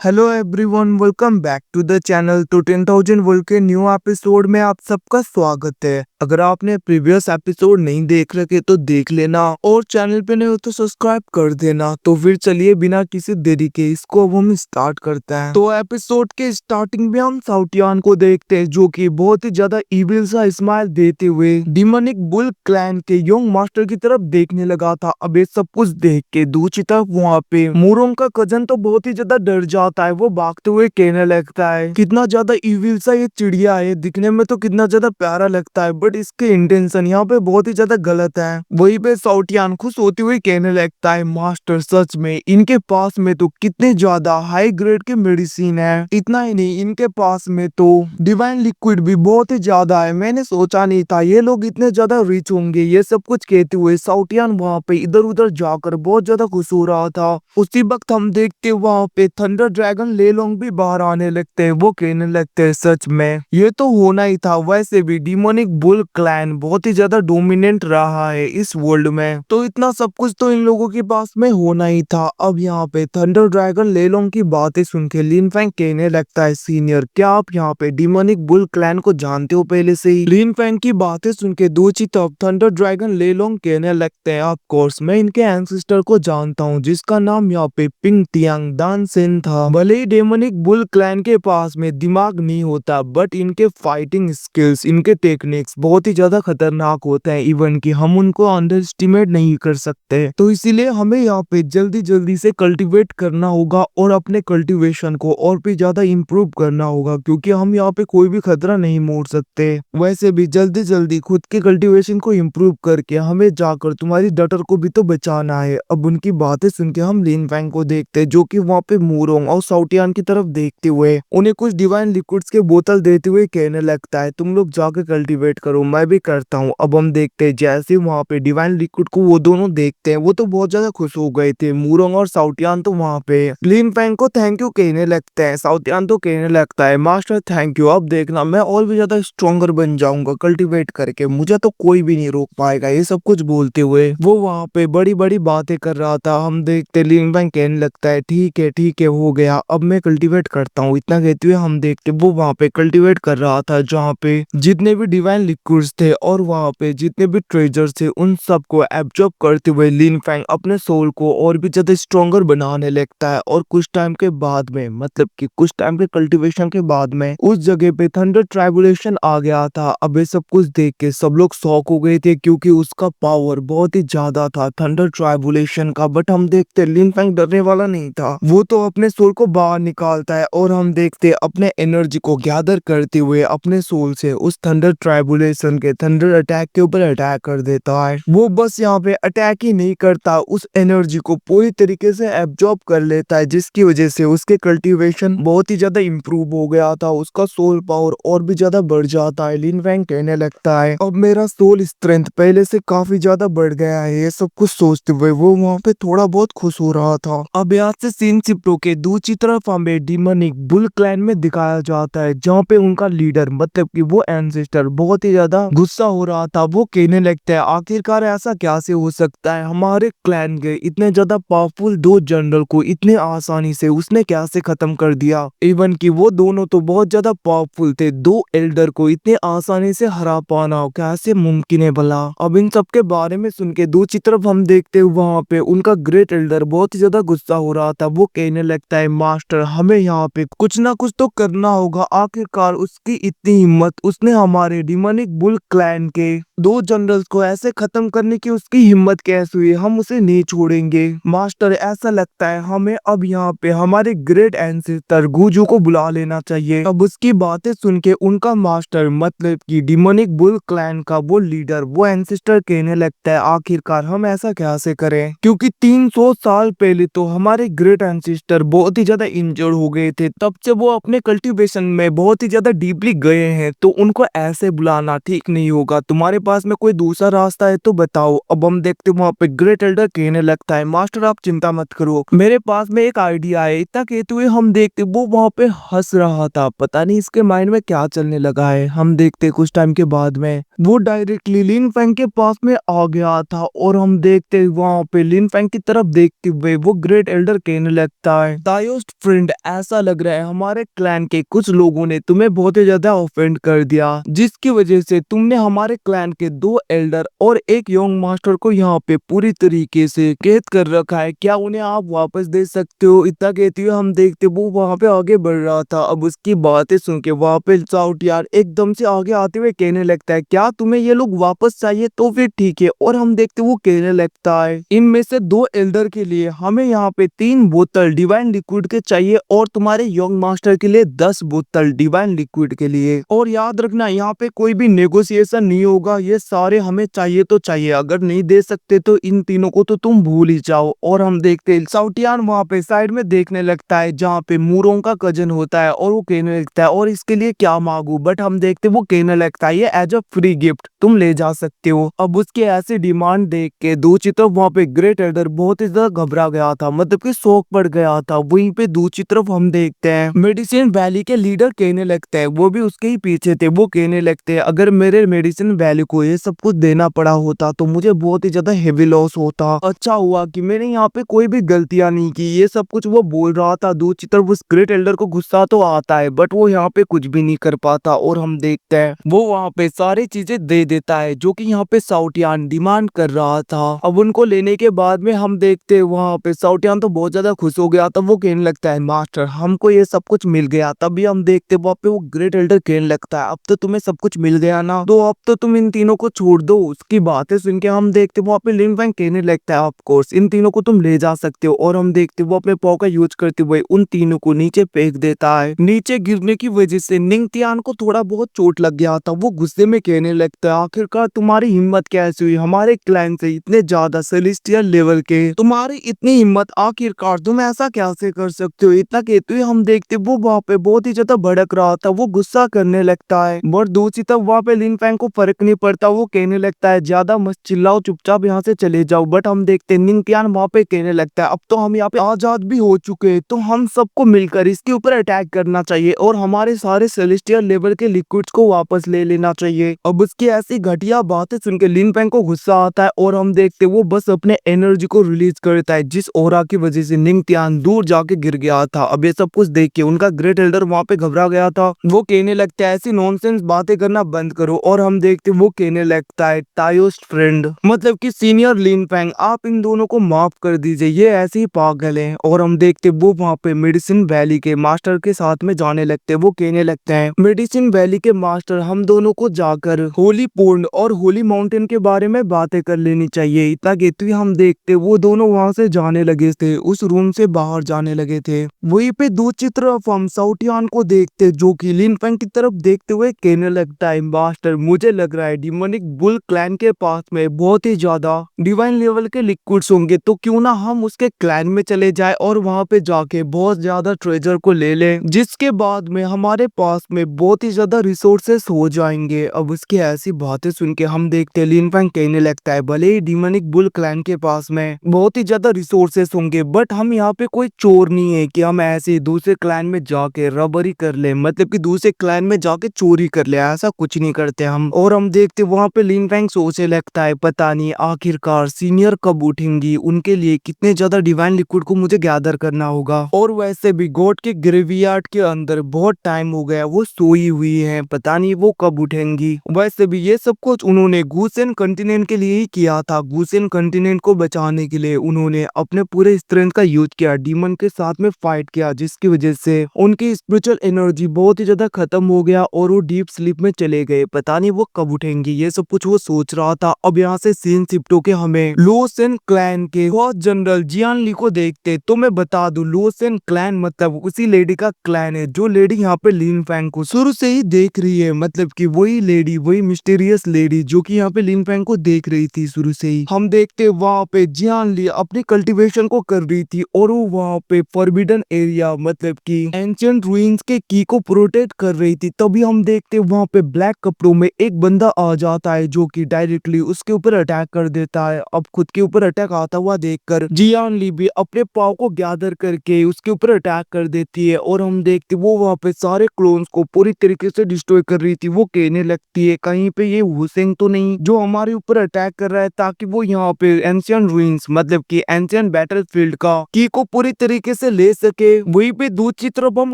Hello everyone, welcome back to the channel. तो 10,000 world के new episode में आप सबका स्वागत है। अगर आपने प्रीवियस एपिसोड नहीं देख रखे तो देख लेना, और चैनल पे नए हो तो सब्सक्राइब कर देना। तो फिर चलिए बिना किसी देरी के इसको अब हम स्टार्ट करते हैं। तो एपिसोड के स्टार्टिंग में हम साउटियान को देखते हैं, जो कि बहुत ही ज्यादा इविल सा स्माइल देते हुए डिमोनिक बुल क्लैन के यंग मास्टर की तरफ देखने लगा था। अब ये सब कुछ देख के दूसरी तरफ वहाँ पे मोरोंग का कजन तो बहुत ही ज्यादा डर जाता है। वो भागते हुए कहने लगता है, कितना ज्यादा इविल सा ये चिड़िया है, दिखने में तो कितना ज्यादा प्यारा लगता है, बट इसके इंटेंशन यहाँ पे बहुत ही ज्यादा गलत है। वहीं पे साउटियान खुश होते हुए कहने लगता है, मास्टर सच में इनके पास में तो कितने ज्यादा हाई ग्रेड के मेडिसिन है। इतना ही नहीं, इनके पास में तो डिवाइन लिक्विड भी बहुत ही ज्यादा है। मैंने सोचा नहीं था ये लोग इतने ज्यादा रिच होंगे। ये सब कुछ कहते हुए साउटियान वहाँ पे इधर उधर जाकर बहुत ज्यादा खुश हो रहा था। उसी वक्त हम देखते वहाँ पे थंडर ड्रैगन लेलोंग भी बाहर आने लगते हैं। वो कहने लगते हैं, सच में ये तो होना ही था। वैसे भी डिमोनिक बुल क्लैन बहुत ही ज्यादा डोमिनेंट रहा है इस वर्ल्ड में, तो इतना सब कुछ तो इन लोगों के पास में होना ही था। अब यहाँ पे थंडर ड्रैगन लेलोंग की बातें सुन के लिन फैंग कहने लगता है, सीनियर क्या आप यहाँ पे डिमोनिक बुल क्लैन को जानते हो पहले से ही? लिन फैंग की बातें सुन के दूसरी तरफ थंडर ड्रैगन लेलोंग कहने लगते हैं, ऑफ कोर्स मैं इनके एंसेस्टर को जानता हूँ, जिसका नाम यहाँ पे पिंग तियांग दान सेन था। भले ही डेमोनिक बुल क्लैन के पास में दिमाग नहीं होता, बट इनके फाइटिंग स्किल्स, इनके टेक्निक्स बहुत ही ज्यादा खतरनाक होते हैं। इवन कि हम उनको अंडर एस्टिमेट नहीं कर सकते। तो इसीलिए हमें यहाँ पे जल्दी जल्दी से कल्टीवेट करना होगा और अपने कल्टीवेशन को और भी ज्यादा इम्प्रूव करना होगा, क्योंकि हम यहाँ पे कोई भी खतरा नहीं मोड़ सकते। वैसे भी जल्दी जल्दी खुद के कल्टीवेशन को इम्प्रूव करके हमें जाकर तुम्हारी डटर को भी तो बचाना है। अब उनकी बातें सुन के हम लिन फैंग को देखते हैं, जो कि वहाँ पे मोरोंग और साउटियान की तरफ देखते हुए उन्हें कुछ डिवाइन लिक्विड्स के बोतल देते हुए कहने लगता है, तुम लोग जाकर कल्टीवेट करो, मैं भी करता हूँ। अब हम देखते हैं जैसे वहाँ पे डिवाइन लिक्विड को वो दोनों देखते हैं, वो तो बहुत ज्यादा खुश हो गए थे। मोरोंग और साउटियान तो वहाँ पे लिन फैंग को थैंक यू कहने लगते हैं। साउटियान तो कहने लगता है, मास्टर थैंक यू, अब देखना मैं और भी ज्यादा स्ट्रॉन्गर बन जाऊंगा कल्टीवेट करके, मुझे तो कोई भी नहीं रोक पाएगा। ये सब कुछ बोलते हुए वो वहाँ पे बड़ी बड़ी बातें कर रहा था। हम देखते लिन फैंग कहने लगता है, ठीक है हो गया, अब मैं कल्टीवेट करता हूँ। इतना कहते हुए हम देखते वो वहाँ पे कल्टीवेट कर रहा था, जहाँ पे जितने भी डिवाइन लिक्विड्स थे और वहाँ पे जितने भी ट्रेजर्स थे उन सबको एब्जॉर्ब करते हुए लिन फैंग अपने सोल को और भी ज्यादा स्ट्रॉन्गर बनाने लगता है। और कुछ टाइम के बाद में, मतलब कि कुछ टाइम के कल्टीवेशन के बाद में उस जगह पे थंडर ट्राइबुलेशन आ गया था। अब ये सब कुछ देख के सब लोग शॉक हो गए थे, क्योंकि उसका पावर बहुत ही ज्यादा था थंडर ट्राइबुलेशन का। बट हम देखते लिन फैंग डरने वाला नहीं था, वो तो अपने सोल को बाहर निकालता है और हम देखते अपने एनर्जी को गैदर करते हुए अपने सोल से उस थंडर ट्राइबुलेशन के थंडर अटैक के ऊपर अटैक कर देता है। वो बस यहाँ पे अटैक ही नहीं करता, उस एनर्जी को पूरी तरीके से एब्जॉर्ब कर लेता है, जिसकी वजह से उसके कल्टीवेशन बहुत ही ज्यादा इंप्रूव हो गया था। उसका सोल पावर और भी ज्यादा बढ़ जाता है। लिन फैंग कहने लगता है, अब मेरा सोल स्ट्रेंथ पहले से काफी ज्यादा बढ़ गया है। ये सब कुछ सोचते हुए वो वहाँ पे थोड़ा बहुत खुश हो रहा था। अब यहाँ से सीन चिपरो के दूसरी तरफ हमें डिमोनिक बुल क्लैन में दिखाया जाता है, जहाँ पे उनका लीडर, मतलब कि वो एंसेस्टर बहुत ही ज्यादा गुस्सा हो रहा था। वो कहने लगता है, आखिरकार ऐसा कैसे हो सकता है, हमारे क्लैन के इतने ज्यादा पावरफुल दो जनरल को इतने आसानी से उसने कैसे खत्म कर दिया। इवन कि वो दोनों तो बहुत ज्यादा पावरफुल थे, दो एल्डर को इतने आसानी से हरा पाना कैसे मुमकिन है भला। अब इन सब के बारे में सुन के दूसरी तरफ हम देखते हैं वहाँ पे उनका ग्रेट एल्डर बहुत ही ज्यादा गुस्सा हो रहा था। वो कहने लगता है, मास्टर हमें यहाँ पे कुछ ना कुछ तो करना होगा। आखिरकार उसकी इतनी हिम्मत, उसने हमारे डिमोनिक बुल क्लैन के दो जनरल्स को ऐसे खत्म करने की उसकी हिम्मत कैसे हुई, हम उसे नहीं छोड़ेंगे। मास्टर ऐसा लगता है हमें अब यहाँ पे हमारे ग्रेट एंसेस्टर गुजू को बुला लेना चाहिए। अब उसकी बातें सुन के उनका मास्टर, मतलब कि डिमोनिक बुल क्लैन का वो लीडर, वो एंसेस्टर कहने लगता है, आखिरकार हम ऐसा कैसे करें, क्योंकि 300 साल पहले तो हमारे ग्रेट एंसेस्टर बहुत ही ज्यादा इंजर्ड हो गए थे। तब से वो अपने कल्टीवेशन में बहुत ही ज्यादा डीपली गए हैं, तो उनको ऐसे बुलाना ठीक नहीं होगा। तुम्हारे पास में कोई दूसरा रास्ता है तो बताओ। अब हम देखते वहाँ पे ग्रेट एल्डर कहने लगता है, मास्टर आप चिंता मत करो, मेरे पास में एक आइडिया है। इतना कहते हुए हम देखते वो वहाँ पे हंस रहा था, पता नहीं इसके माइंड में क्या चलने लगा है। हम देखते कुछ टाइम के बाद में वो डायरेक्टली लिन फैंग के पास में आ गया था, और हम देखते वहाँ पे लिन फैंग की तरफ देखते हुए वो ग्रेट एल्डर कहने लगता है, तायो तायोस्ट फ्रेंड, ऐसा लग रहा है हमारे क्लैन के कुछ लोगों ने तुम्हें बहुत ही ज्यादा ऑफेंड कर दिया, जिसकी वजह से तुमने हमारे क्लैन के 2 एल्डर और एक यंग मास्टर को यहाँ पे पूरी तरीके से कैद कर रखा है। क्या उन्हें आप वापस दे सकते हो? इतना कहते हुए हम देखते वो वहाँ पे आगे बढ़ रहा था। अब उसकी बातें सुन के वहाँ पे साउट यार एकदम से आगे आते हुए कहने लगता है, क्या तुम्हें ये लोग वापस चाहिए? तो फिर ठीक है। और हम देखते वो कहने लगता है, इनमें से 2 एल्डर के लिए हमें यहाँ पे 3 बोतल डिवाइन लिक्विड के चाहिए और तुम्हारे यंग मास्टर के लिए 10 बोतल डिवाइन लिक्विड के लिए। और याद रखना यहाँ पे कोई भी नेगोशिएशन नहीं होगा, ये सारे हमें चाहिए तो चाहिए। अगर नहीं दे सकते तो इन तीनों को तो तुम भूल ही जाओ। और हम देखते साउटियान वहाँ पे साइड में देखने लगता है जहाँ पे मूरों का कजन होता है और वो कहने लगता है, और इसके लिए क्या मांगू? बट हम देखते वो कहने लगता है, ये एज अ फ्री गिफ्ट तुम ले जा सकते हो। अब उसके ऐसी डिमांड देख के दूसरी तरफ वहाँ पे ग्रेट एल्डर बहुत ही ज्यादा घबरा गया था, मतलब कि शौक पड़ गया था। वहीं पे दूसरी तरफ हम देखते हैं मेडिसिन वैली के लीडर कहने लगते हैं, वो भी उसके ही पीछे थे। वो कहने लगते हैं, अगर मेरे मेडिसिन वैली को ये सब कुछ देना पड़ा होता तो मुझे बहुत ही ज्यादा हेवी लॉस होता। अच्छा हुआ कि मैंने यहाँ पे कोई भी गलतियां नहीं की। ये सब कुछ वो बोल रहा था। दूसरी तरफ उस ग्रेट एल्डर को गुस्सा तो आता है, बट वो यहाँ पे कुछ भी नहीं कर पाता। और हम देखते हैं वो वहाँ पे सारी चीजें दे देता है जो कि यहाँ पे साउटियान डिमांड कर रहा था। अब उनको लेने के बाद में हम देखते हैं वहाँ पे साउटियान तो बहुत ज्यादा खुश हो गया। तब वो कहने लगता है, मास्टर हमको ये सब कुछ मिल गया। तभी हम देखते वहाँ पे वो ग्रेट एल्डर कहने लगता है, अब तो तुम्हें सब कुछ मिल गया ना, तो अब तो तुम इन तीनों को छोड़ दो। उसकी बातें सुन के हम देखते वहाँ पे लिन फैंग कहने लगता है, ऑफ कोर्स इन तीनों को तुम ले जा सकते हो। और हम देखते वो अपने पाव का यूज करते हुए उन तीनों को नीचे फेंक देता है। नीचे गिरने की वजह से निंगतियान को थोड़ा बहुत चोट लग गया था। वो गुस्से में कहने लगता है, आखिरकार तुम्हारी हिम्मत कैसे हुई हमारे क्लैन से इतने ज्यादा सेलेस्टियल लेवल के, तुम्हारी इतनी हिम्मत, आखिरकार तुम ऐसा कैसे कर सकते हो? इतना कहते हुए हम देखते वो वहाँ पे बहुत ही ज्यादा भड़क रहा था। वो गुस्सा करने लगता है, और दूसरी तरफ वहाँ पे लिन फैंग को फर्क नहीं पड़ता। वो कहने लगता है, ज्यादा मत चिल्लाओ, चुपचाप यहाँ से चले जाओ। बट हम देखते निंगतियान वहाँ पे कहने लगता है, अब तो हम यहाँ पे आजाद भी हो चुके हैं, तो हम सबको मिलकर इसके ऊपर अटैक करना चाहिए और हमारे सारे सेलेस्टियल लेवल के लिक्विड्स को वापस ले लेना चाहिए। अब उसकी ऐसी घटिया बातें सुन के लिन फैंग को गुस्सा आता है और हम देखते वो बस अपने एनर्जी को रिलीज करता है, जिस ओरा की वजह से निंगतियान दूर जाके गिर गया था। अब ये सब कुछ देख के उनका ग्रेट एल्डर वहाँ पे घबरा गया था। वो कहने लगता है, ऐसी नॉनसेंस बातें करना बंद करो। और हम देखते वो कहने लगता है, तायोस्ट फ्रेंड, मतलब कि सीनियर लिन फैंग, आप इन दोनों को माफ कर दीजिए, ये ऐसे ही पागल हैं। और हम देखते वो वहाँ पे मेडिसिन वैली के मास्टर के साथ में जाने लगते। वो कहने लगते हैं, मेडिसिन वैली के मास्टर, हम दोनों को जाकर होली पोंड और होली माउंटेन के बारे में बातें कर लेनी चाहिए। इतना कहते हुए हम देखते वो दोनों वहाँ से जाने लगे थे, उस रूम से बाहर जाने लगे थे। वहीं पे दूसरी तरफ हम साउटियान को देखते जो कि लिन फैंग की तरफ देखते हुए कहने लगता है, मास्टर मुझे लग रहा है डिमोनिक बुल क्लैन के पास में बहुत ही ज्यादा डिवाइन लेवल के लिक्विड्स होंगे, तो क्यों ना हम उसके क्लैन में चले जाए और वहाँ पे जाके बहुत ज्यादा ट्रेजर को ले ले, जिसके बाद में हमारे पास में बहुत ही ज्यादा रिसोर्सेस हो जाएंगे। अब उसकी ऐसी बातें सुन के हम देखते लिन फैंग कहने लगता है, भले ही डिमोनिक बुल क्लैन के पास में बहुत ही ज्यादा रिसोर्सेस होंगे, बट हम यहाँ पे कोई चोर नहीं है कि हम ऐसे दूसरे क्लैन में जाके रबरी कर ले, मतलब कि दूसरे क्लैन में जाके चोरी कर ले, ऐसा कुछ नहीं करते हम। और हम देखते वहाँ पे लिन फैंग सोचने लगता है, पता नहीं आखिरकार सीनियर कब उठेंगी, उनके लिए कितने ज्यादा डिवाइन लिक्विड को मुझे गैदर करना होगा। और वैसे भी गॉड के ग्रेवयार्ड के अंदर बहुत टाइम हो गया, वो सोई हुई है, पता नहीं वो कब उठेंगी। वैसे भी ये सब कुछ उन्होंने गुसेन कॉन्टिनेंट के लिए ही किया था। गुसेन कॉन्टिनेंट को बचाने के लिए उन्होंने अपने पूरे स्ट्रेंथ का यूज किया, डीमन के साथ में फाइट किया, जिसकी वजह से उनकी स्पिरिचुअल एनर्जी बहुत ही ज्यादा खत्म हो गया और वो डीप स्लीप में चले गए। पता नहीं वो कब उठेंगी, ये सब कुछ वो सोच रहा था। अब यहाँ से सीन शिफ्ट होके हमें लोसेन क्लैन के बॉस जनरल जियान ली को देखते। तो मैं बता दूं, लोसेन क्लैन मतलब उसी लेडी का क्लैन है जो लेडी यहाँ पे लिन फैंग को शुरू से ही देख रही है, मतलब कि वही लेडी, वही मिस्टीरियस लेडी जो कि यहाँ पे लिन फैंग को देख रही थी शुरू से ही। हम देखते वहाँ पे जियान ली अपनी कल्टीवेशन को कर रही थी और वो वहाँ पे फॉरबिडन एरिया, मतलब कि एंशिएंट रूइंस के की को प्रोटेक्ट कर रही थी। तभी हम देखते वहाँ पे ब्लैक कपड़ों में एक बंदा आ जाता है जो कि डायरेक्टली उसके ऊपर अटैक कर देता है। अब खुद के ऊपर अटैक आता हुआ देखकर जियान ली भी अपने पाव को गैदर करके उसके ऊपर अटैक कर देती है। और हम देखते वो वहाँ पे सारे क्लोन्स को पूरी तरीके से डिस्ट्रॉय कर रही थी। वो कहने लगती है, कहीं पे ये हुसेंग तो नहीं जो हमारे ऊपर अटैक कर रहा है ताकि वो यहाँ पे एंशियंट रूइंस मतलब कि एंशियंट बैटलफील्ड का की को पूरी तरीके से ले सके। वहीं पे दूसरी तरफ हम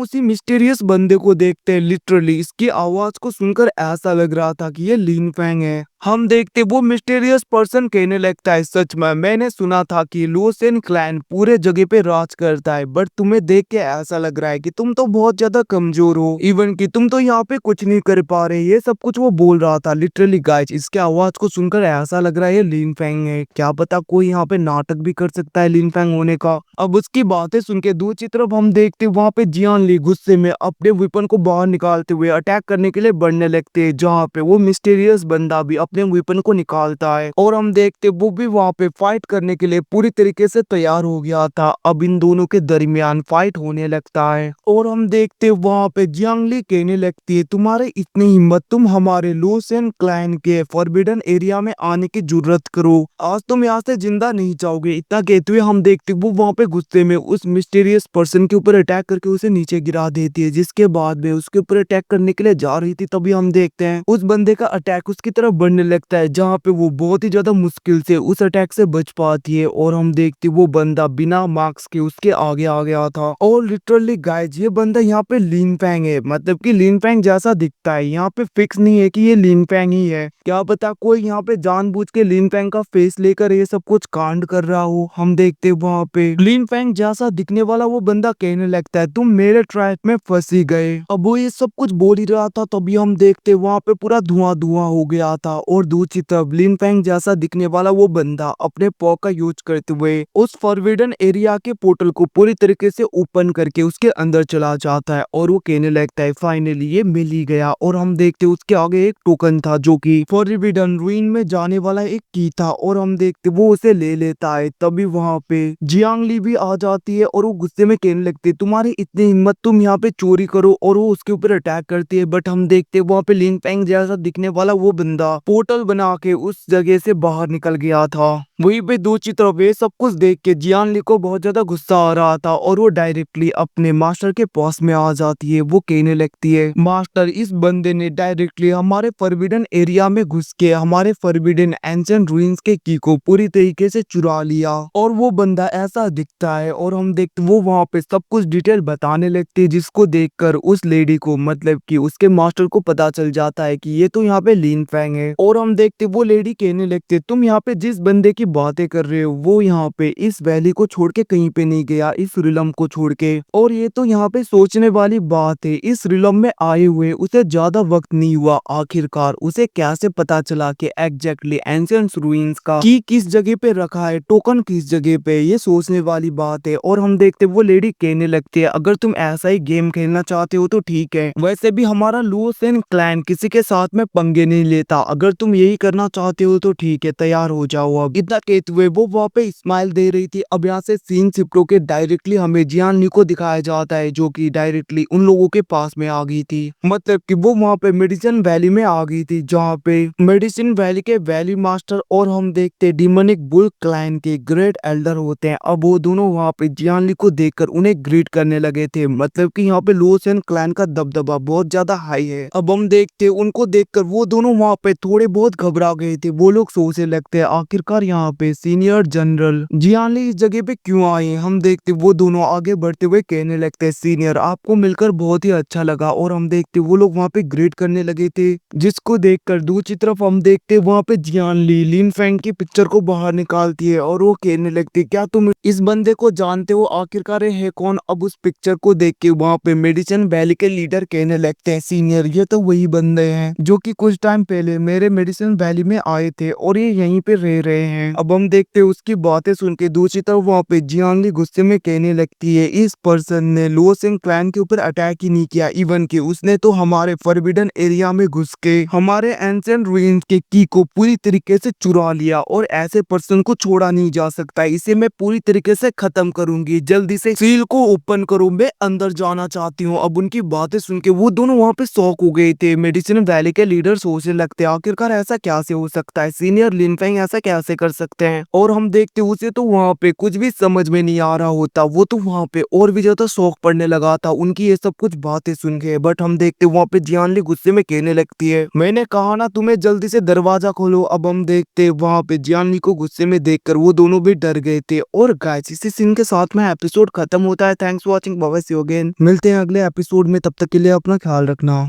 उसी मिस्टीरियस बंदे को देखते हैं। लिटरली इसकी आवाज को सुनकर ऐसा लग रहा था कि ये लिन फैंग है। हम देखते वो मिस्टीरियस पर्सन कहने लगता है, सच में मैंने सुना था कि लुसेन क्लैन पूरे जगह पे राज करता है, बट तुम्हें देख के ऐसा लग रहा है कि तुम तो बहुत ज्यादा कमजोर हो, इवन कि तुम तो यहाँ पे कुछ नहीं कर पा रहे। ये सब कुछ वो बोल रहा था। लिटरली गाइस इसके आवाज को सुनकर ऐसा लग रहा है ये लिन फैंग है। क्या पता कोई यहाँ पे नाटक भी कर सकता है लिन फैंग होने का। अब उसकी बातें सुन के दूसरी तरफ हम देखते वहाँ पे जियान ली गुस्से में अपने वेपन को बाहर निकालते हुए अटैक करने के लिए बढ़ने लगते हैं, जहाँ पे वो मिस्टीरियस बंदा भी अपने वेपन को निकालता है और हम देखते वो भी वहाँ पे फाइट करने के लिए पूरी तरीके से तैयार हो गया था। अब इन दोनों के दरमियान फाइट होने लगता है और हम देखते वहाँ पे जियांगली कहने लगती है, तुम्हारे इतनी हिम्मत, तुम हमारे लुसेन क्लैन के फॉरबिडन एरिया में आने की जरूरत करो, आज तुम यहाँ से जिंदा नहीं जाओगे। इतना कहते हुए हम देखते वो वहाँ पे गुस्से में उस मिस्टीरियस पर्सन के ऊपर अटैक करके उसे नीचे गिरा देती है, जिसके बाद में उसके ऊपर अटैक करने के लिए जा रही थी। तभी हम देखते हैं उस बंदे का अटैक उसकी तरफ बढ़ने लगता है, जहाँ पे वो बहुत ही ज्यादा मुश्किल से उस अटैक से बच पाती है और हम देखते वो बंदा बिना मार्क्स के उसके आगे आ गया था। और लिटरली गाइस ये बंदा यहाँ पे लिन फैंग है, मतलब कि लिन फैंग जैसा दिखता है। यहाँ पे फिक्स नहीं है कि ये लिन फैंग ही है, क्या पता कोई यहाँ पे जानबूझ के लिन फैंग का फेस लेकर ये सब कुछ कांड कर रहा हो। हम देखते वहाँ पे लिन फैंग जैसा दिखने वाला वो बंदा कहने लगता है, तुम मेरे ट्रैप में फंसी गए। अब वो ये सब कुछ बोल ही रहा था तभी हम देखते वहाँ पे पूरा धुआं धुआं हो गया था और दूसरी तरफ लिन फैंग जैसा दिखने वाला वो बंदा अपने पॉ का यूज करते हुए उस फॉरबिडन एरिया के पोर्टल को पूरी तरीके से ओपन करके उसके अंदर चला जाता है और वो कहने लगता है, फाइनली ये मिल ही गया। और हम देखते उसके आगे एक टोकन था जो कि फॉरबिडन रूइन में जाने वाला एक की था और हम देखते वो उसे ले लेता है। तभी वहाँ पे जियांगली भी आ जाती है और वो गुस्से में कहने लगती है, तुम्हारी इतनी हिम्मत, तुम यहाँ पे चोरी करो, और वो उसके ऊपर अटैक करती है। बट हम देखते वहाँ पे लिन फैंग जैसा दिखने वाला वो बंदा पोर्टल बना के उस जगह से बाहर निकल गया था। वहीं पे दूसरी तरफ ये सब कुछ देख के जियांगली को बहुत ज्यादा गुस्सा आ रहा था और वो डायरेक्टली अपने मास्टर के पास में आ जाती है। वो कहने लगती है, मास्टर इस बंदे ने डायरेक्टली हमारे फॉरबिडन एरिया में घुस के हमारे फॉरबिडन एंशिएंट रूइंस के की को पूरी तरीके से चुरा लिया। और वो बंदा ऐसा दिखता है और हम देखते वो वहाँ पे सब कुछ डिटेल बताने लगती है, जिसको देखकर उस लेडी को मतलब कि उसके मास्टर को पता चल जाता है कि ये तो यहाँ पे लिन फैंग है। और हम देखते वो लेडी कहने लगते, तुम यहाँ पे जिस बंदे की बातें कर रहे हो वो यहाँ पे इस वैली को छोड़ के कहीं पे नहीं गया, इस रिलम को छोड़ के। और ये तो यहाँ पे सोचने वाली बात है, इस रिलम में आए हुए उसे ज्यादा वक्त नहीं हुआ, आखिरकार उसे कैसे पता चला कि एग्जैक्टली एंशिएंट रूइंस का की किस जगह पे रखा है, टोकन किस जगह पे, ये सोचने वाली बात है। और हम देखते वो लेडी कहने लगती है, अगर तुम ऐसा ही गेम खेलना चाहते हो तो ठीक है, वैसे भी हमारा लुसेन क्लैन किसी के साथ में पंगे नहीं लेता, अगर तुम यही करना चाहते हो तो ठीक है, तैयार हो जाओ। अब इतना कहते हुए वो वहाँ पे स्माइल दे रही थी। अब यहाँ से सीन शिफ्ट होके डायरेक्टली हमें जियांगली को दिखाया जाता है, जो कि डायरेक्टली उन लोगों के पास में आ गई थी, मतलब कि वो वहाँ पे मेडिसिन वैली में आ गई थी, जहाँ पे मेडिसिन वैली के वैली मास्टर और हम देखते डिमोनिक बुल क्लैन के ग्रेट एल्डर होते हैं। अब वो दोनों वहाँ पे जियांगली को देखकर उन्हें ग्रीट करने लगे थे, मतलब कि यहाँ पे लुसेन क्लैन का दबदबा बहुत ज्यादा हाई है। अब हम देखते उनको देखकर वो दोनों वहाँ पे थोड़े बहुत घबरा गए थे। वो लोग सोचने लगते हैं, आखिरकार यहाँ पे सीनियर जनरल जियांगली इस जगह पे क्यों आए। हम देखते वो दोनों आगे बढ़ते हुए कहने लगते हैं, सीनियर आपको मिलकर बहुत ही अच्छा लगा। और हम देखते वो लोग वहाँ पे ग्रीट करने लगे थे, जिसको देखकर दूसरी तरफ हम देखते वहाँ पे जियांगली लिन फैंग की पिक्चर को बाहर निकालती है और वो कहने लगती है, क्या तुम इस बंदे को जानते हो, आखिरकार ये है कौन। अब उस पिक्चर को देख के वहाँ पे मेडिसिन वैली के लीडर कहने लगते हैं, सीनियर ये तो वही बंदे हैं जो कि कुछ टाइम पहले मेरे मेडिसिन वैली में आए थे और ये यहीं पे रह रहे हैं। अब हम देखते उसकी बातें सुन के दूसरी तरफ वहाँ पे जियांगली गुस्से में कहने लगती है, इस पर्सन ने लुसेन क्लैन के ऊपर अटैक ही नहीं किया, इवन कि उसने तो हमारे फॉरबिडन एरिया में घुस के हमारे एंशिएंट रूइंस के की को पूरी तरीके से चुरा लिया और ऐसे पर्सन को छोड़ा नहीं जा सकता, इसे मैं पूरी तरीके से खत्म करूंगी, जल्दी से सील को ओपन करो, मैं अंदर जाना चाहती हूँ। अब उनकी बातें सुन के वो दोनों वहाँ पे शॉक हो गए थे। मेडिसिन वैली के लीडर सोचने लगते आखिरकार ऐसा कैसे हो सकता है, सीनियर लिन फैंग ऐसा कैसे कर सकते सकते हैं और हम देखते उसे तो वहाँ पे कुछ भी समझ में नहीं आ रहा होता। वो तो वहाँ पे और भी ज्यादा शौक पड़ने लगा था उनकी ये सब कुछ बातें सुन के। बट हम देखते वहाँ पे जियानली गुस्से में कहने लगती है, मैंने कहा ना तुम्हें जल्दी से दरवाजा खोलो। अब हम देखते वहाँ पे जियानली को गुस्से में देखकर वो दोनों भी डर गए थे। और गाइस इसी सीन के साथ में एपिसोड खत्म होता है। Thanks for watching, bye see you again. मिलते हैं अगले एपिसोड में, तब तक के लिए अपना ख्याल रखना।